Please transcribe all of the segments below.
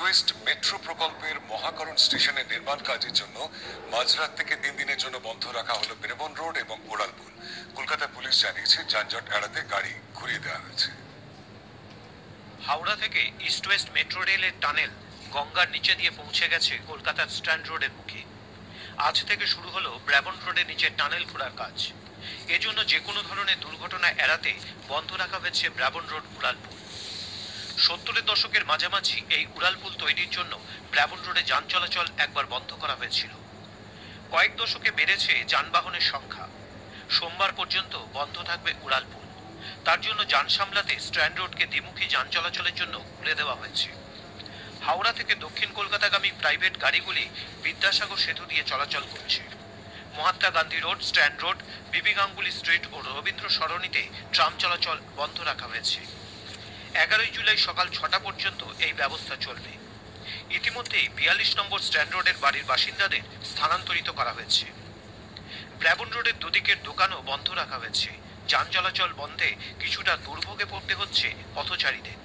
West metro প্রকল্পের মহাকরণ স্টেশনের নির্মাণ কাজের জন্য মাঝরাত থেকে 3 দিনের জন্য বন্ধ রাখা হলো ব্রেবন রোড এবং উড়ালপুল। কলকাতা পুলিশ জানিয়েছে যানজট এড়াতে গাড়ি ঘুরিয়ে দেওয়া হয়েছে। হাওড়া থেকে ইস্ট ওয়েস্ট মেট্রো রেলের টানেল গঙ্গার নিচে দিয়ে পৌঁছে গেছে কলকাতার স্ট্যান্ড রোডের মুখে। আজ থেকে শুরু হলো ব্রেবন রোডের নিচে টানেল খোঁড়ার কাজ। এজন্য যে কোনো ধরনের দুর্ঘটনা এড়াতে বন্ধ রাখা হয়েছে ব্রেবন রোড উড়ালপুল। 70-এর দশকের মাঝামাঝি এই উড়ালপুল তৈরির জন্য ব্রেবন রোডে যান চলাচল একবার বন্ধ করা হয়েছিল। কয়েক দশকে বেড়েছে যানবাহনের সংখ্যা। সোমবার পর্যন্ত বন্ধ থাকবে উড়ালপুল। তার জন্য যান সামলাতে স্ট্যান্ড রোডকে দ্বিমুখী যান চলাচলের জন্য খুলে দেওয়া হয়েছে। হাওড়া থেকে দক্ষিণ কলকাতাগামী প্রাইভেট গাড়িগুলি বিদ্যাসাগর সেতু দিয়ে চলাচল করছে। Mahatma Gandhi road, stand road, বিবি গাঙ্গুলি স্ট্রিট ও রবীন্দ্র সরণিতে ট্রাম চলাচল বন্ধ রাখা হয়েছে। 11 জুলাই সকাল 6টা পর্যন্ত এই ব্যবস্থা চলবে। ইতিমধ্যে 42 নম্বর স্ট্যান্ড রোডের বাড়ির বাসিন্দাদের স্থানান্তরিত করা হয়েছে। ব্রেবন রোডের দুদিকের দোকানও বন্ধ রাখা হয়েছে। যান চলাচল বন্ধে কিছুটা দুর্ভোগে পড়তে হচ্ছে পথচারীদের।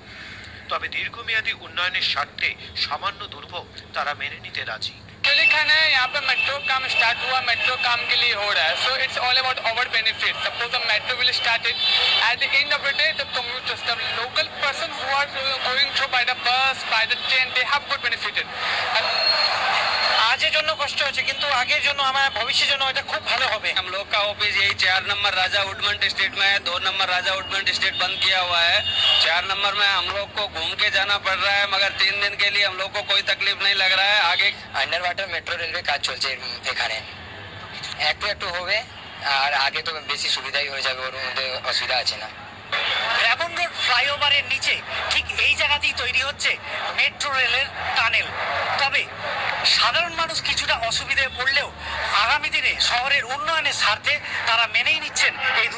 তবে দীর্ঘমেয়াদী উন্নয়নের স্বার্থে सामान्य दुर्भोग तारा मेने निते राजी। लिखा है यहाँ पे मेट्रो काम स्टार्ट हुआ, मेट्रो काम के लिए हो रहा है, so it's all about our benefit. Suppose the metro will start it, at the end of the day the commuters, the local person who are going through by the bus, by the train, they have good benefited. आजे जन्नो कष्ट होच्छे किन्तु आगे जन्नो हमारा भविष्य जन्नो এটা খুব ভালো হবে। हम लोग का ऑफिस यही 4 नंबर राजा वुडमंड स्टेट में है। 2 नंबर राजा वुडमंड स्टेट बंद किया हुआ है। 4 नंबर में हम लोग को घूम के जाना पड़ रहा है, मगर 3 दिन के लिए हम लोग को कोई तकलीफ नहीं लग रहा है। आगे अंडर वाटर मेट्रो रेलवे কাজ চলছে এখানে, একটু একটু হবে আর আগে তো বেশি সুবিধাই হয়ে যাবে, ওর মধ্যে অসুবিধা আছে না। ব্রেবন রোড ফ্লাইওভারের নিচে ঠিক এই জায়গাতেই তৈরি হচ্ছে মেট্রো রেলের টানেল। তবে সাধারণ মানুষ কিছুটা অসুবিধায় পড়লেও আগামী দিনে শহরের উন্নয়নের স্বার্থে তারা মেনেই নিচ্ছেন এই